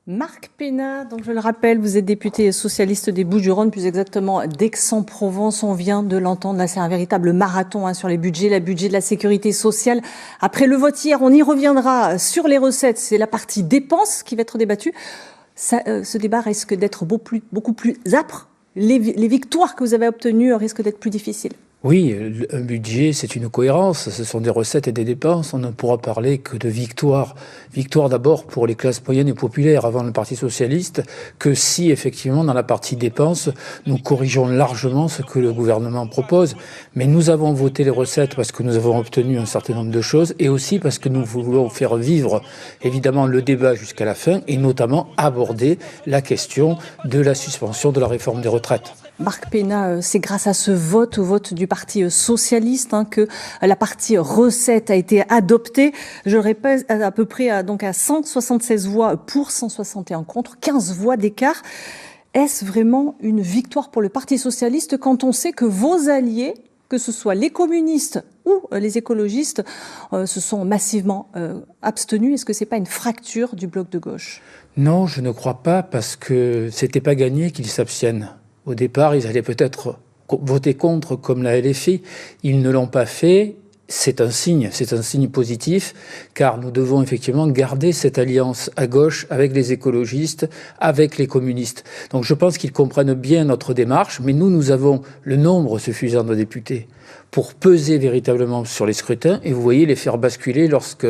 Marc Pénat, donc je le rappelle, vous êtes député socialiste des Bouches-du-Rhône, plus exactement d'Aix-en-Provence. On vient de l'entendre, là c'est un véritable marathon sur les budgets, le budget de la sécurité sociale. Après le vote hier, on y reviendra sur les recettes, c'est la partie dépenses qui va être débattue. Ce débat risque d'être beaucoup plus âpre. Les victoires que vous avez obtenues risquent d'être plus difficiles. Oui, un budget, c'est une cohérence. Ce sont des recettes et des dépenses. On ne pourra parler que de victoire. Victoire d'abord pour les classes moyennes et populaires avant le Parti socialiste, que si effectivement dans la partie dépenses, nous corrigeons largement ce que le gouvernement propose. Mais nous avons voté les recettes parce que nous avons obtenu un certain nombre de choses et aussi parce que nous voulons faire vivre évidemment le débat jusqu'à la fin et notamment aborder la question de la suspension de la réforme des retraites. Marc Pénat, c'est grâce à ce vote, au vote du Parti socialiste, que la partie recette a été adoptée. Je le répète, à peu près à 176 voix pour, 161 contre, 15 voix d'écart. Est-ce vraiment une victoire pour le Parti socialiste quand on sait que vos alliés, que ce soit les communistes ou les écologistes, se sont massivement abstenus? Est-ce que c'est pas une fracture du bloc de gauche? Non, je ne crois pas, parce que c'était pas gagné qu'ils s'abstiennent. Au départ, ils allaient peut-être voter contre, comme la LFI. Ils ne l'ont pas fait. C'est un signe positif, car nous devons effectivement garder cette alliance à gauche avec les écologistes, avec les communistes. Donc je pense qu'ils comprennent bien notre démarche, mais nous avons le nombre suffisant de députés pour peser véritablement sur les scrutins et vous voyez les faire basculer lorsque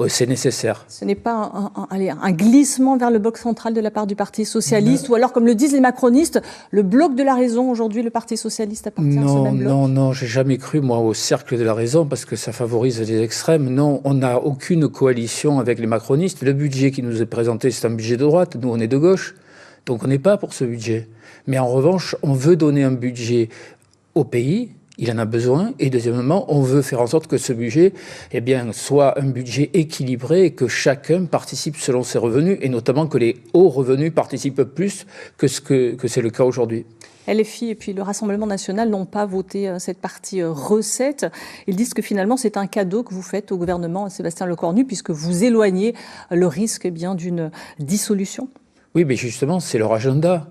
c'est nécessaire. Ce n'est pas un glissement vers le bloc central de la part du Parti socialiste, ou alors, comme le disent les macronistes, le bloc de la raison. Aujourd'hui, le Parti socialiste appartient à ce même bloc. Non, j'ai jamais cru, moi, au cercle de la raison, parce que ça favorise les extrêmes. Non, on n'a aucune coalition avec les macronistes. Le budget qui nous est présenté, c'est un budget de droite. Nous, on est de gauche. Donc, on n'est pas pour ce budget. Mais en revanche, on veut donner un budget au pays. Il en a besoin. Et deuxièmement, on veut faire en sorte que ce budget, soit un budget équilibré et que chacun participe selon ses revenus, et notamment que les hauts revenus participent plus que c'est le cas aujourd'hui. LFI et puis le Rassemblement national n'ont pas voté cette partie recette. Ils disent que finalement c'est un cadeau que vous faites au gouvernement, Sébastien Lecornu, puisque vous éloignez le risque d'une dissolution. Oui, mais justement, c'est leur agenda.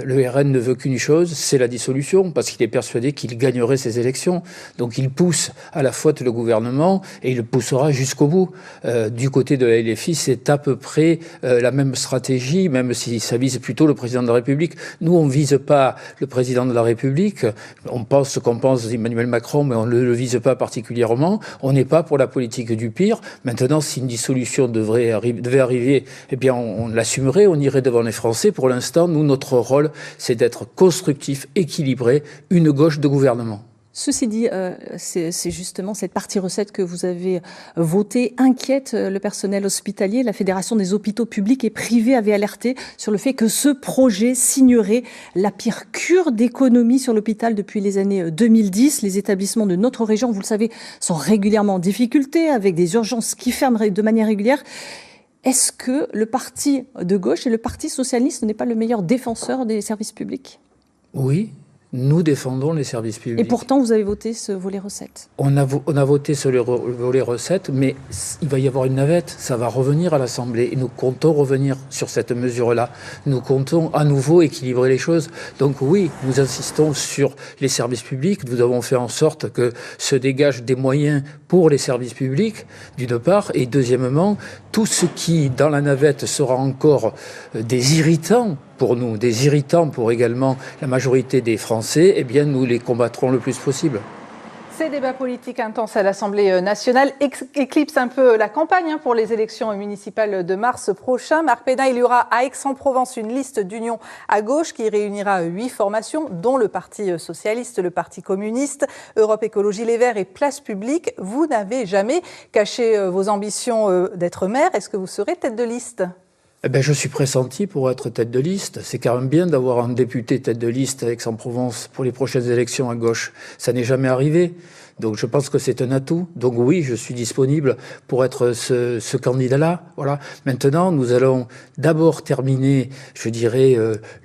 Le RN ne veut qu'une chose, c'est la dissolution, parce qu'il est persuadé qu'il gagnerait ces élections. Donc il pousse à la faute le gouvernement et il le poussera jusqu'au bout. Du côté de la LFI, c'est à peu près la même stratégie, même si ça vise plutôt le président de la République. Nous, on ne vise pas le président de la République. On pense ce qu'on pense d'Emmanuel Macron, mais on ne le vise pas particulièrement. On n'est pas pour la politique du pire. Maintenant, si une dissolution devait arriver, on l'assumerait, on irait devant les Français. Pour l'instant, nous, notre rôle, c'est d'être constructif, équilibré, une gauche de gouvernement. Ceci dit, c'est justement cette partie recette que vous avez votée inquiète le personnel hospitalier. La Fédération des hôpitaux publics et privés avait alerté sur le fait que ce projet signerait la pire cure d'économie sur l'hôpital depuis les années 2010. Les établissements de notre région, vous le savez, sont régulièrement en difficulté, avec des urgences qui ferment de manière régulière. Est-ce que le parti de gauche et le Parti socialiste n'est pas le meilleur défenseur des services publics? Oui, nous défendons les services publics. Et pourtant, vous avez voté ce volet recettes. On a voté sur le volet recettes, mais il va y avoir une navette. Ça va revenir à l'Assemblée. Et nous comptons revenir sur cette mesure-là. Nous comptons à nouveau équilibrer les choses. Donc oui, nous insistons sur les services publics. Nous avons fait en sorte que se dégagent des moyens pour les services publics, d'une part. Et deuxièmement, tout ce qui, dans la navette, sera encore des irritants pour nous, des irritants pour également la majorité des Français, nous les combattrons le plus possible. Ces débats politiques intenses à l'Assemblée nationale éclipsent un peu la campagne pour les élections municipales de mars prochain. Marc Pénat, il y aura à Aix-en-Provence une liste d'union à gauche qui réunira 8 formations, dont le Parti socialiste, le Parti communiste, Europe Écologie Les Verts et Place Publique. Vous n'avez jamais caché vos ambitions d'être maire. Est-ce que vous serez tête de liste ? Je suis pressenti pour être tête de liste. C'est quand même bien d'avoir un député tête de liste à Aix-en-Provence pour les prochaines élections à gauche. Ça n'est jamais arrivé. Donc je pense que c'est un atout. Donc oui, je suis disponible pour être ce candidat-là. Voilà. Maintenant, nous allons d'abord terminer, je dirais,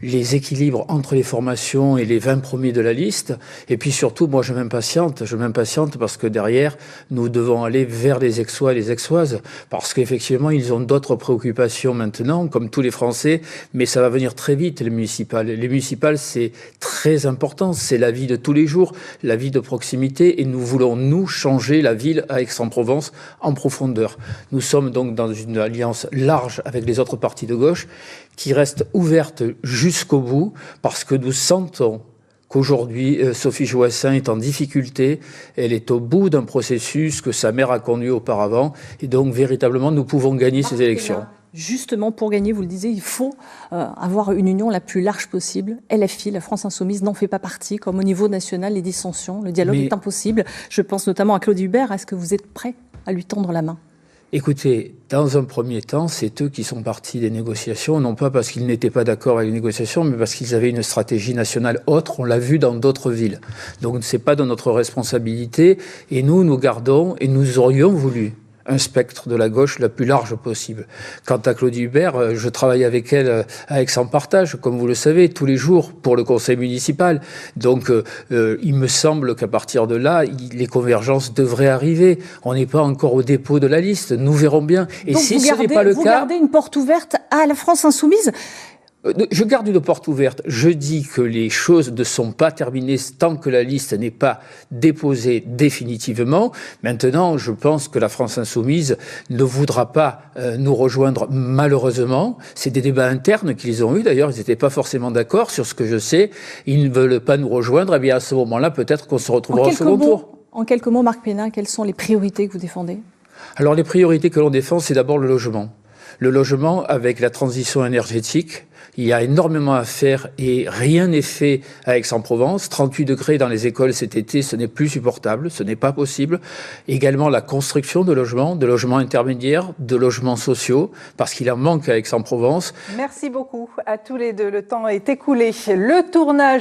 les équilibres entre les formations et les 20 premiers de la liste. Et puis surtout, moi, je m'impatiente parce que derrière, nous devons aller vers les Aixois et les Aixoises, parce qu'effectivement, ils ont d'autres préoccupations maintenant, comme tous les Français, mais ça va venir très vite, les municipales. Les municipales, c'est très important, c'est la vie de tous les jours, la vie de proximité, et nous voulons, nous, changer la ville à Aix-en-Provence en profondeur. Nous sommes donc dans une alliance large avec les autres partis de gauche, qui reste ouverte jusqu'au bout, parce que nous sentons qu'aujourd'hui, Sophie Joassin est en difficulté, elle est au bout d'un processus que sa mère a conduit auparavant, et donc véritablement nous pouvons gagner ces élections. Justement, pour gagner, vous le disiez, il faut avoir une union la plus large possible. LFI, la France Insoumise, n'en fait pas partie, comme au niveau national, les dissensions, le dialogue est impossible. Je pense notamment à Claude Hubert. Est-ce que vous êtes prêt à lui tendre la main ? Écoutez, dans un premier temps, c'est eux qui sont partis des négociations, non pas parce qu'ils n'étaient pas d'accord avec les négociations, mais parce qu'ils avaient une stratégie nationale autre. On l'a vu dans d'autres villes. Donc, c'est pas de notre responsabilité. Et nous gardons, et nous aurions voulu un spectre de la gauche la plus large possible. Quant à Claudie Hubert, je travaille avec elle à Aix-en-Partage, comme vous le savez, tous les jours pour le conseil municipal. Donc, il me semble qu'à partir de là, les convergences devraient arriver. On n'est pas encore au dépôt de la liste, nous verrons bien. Et donc si ce n'est pas le cas... Vous gardez une porte ouverte à la France Insoumise ? Je garde une porte ouverte. Je dis que les choses ne sont pas terminées tant que la liste n'est pas déposée définitivement. Maintenant, je pense que la France Insoumise ne voudra pas nous rejoindre malheureusement. C'est des débats internes qu'ils ont eus. D'ailleurs, ils n'étaient pas forcément d'accord sur ce que je sais. Ils ne veulent pas nous rejoindre. Eh bien, à ce moment-là, peut-être qu'on se retrouvera au second tour. En quelques mots, Marc Pénin, quelles sont les priorités que vous défendez ? Alors, les priorités que l'on défend, c'est d'abord le logement. Le logement avec la transition énergétique. Il y a énormément à faire et rien n'est fait à Aix-en-Provence. 38 degrés dans les écoles cet été, ce n'est plus supportable, ce n'est pas possible. Également la construction de logements intermédiaires, de logements sociaux, parce qu'il en manque à Aix-en-Provence. Merci beaucoup à tous les deux. Le temps est écoulé. Le tournage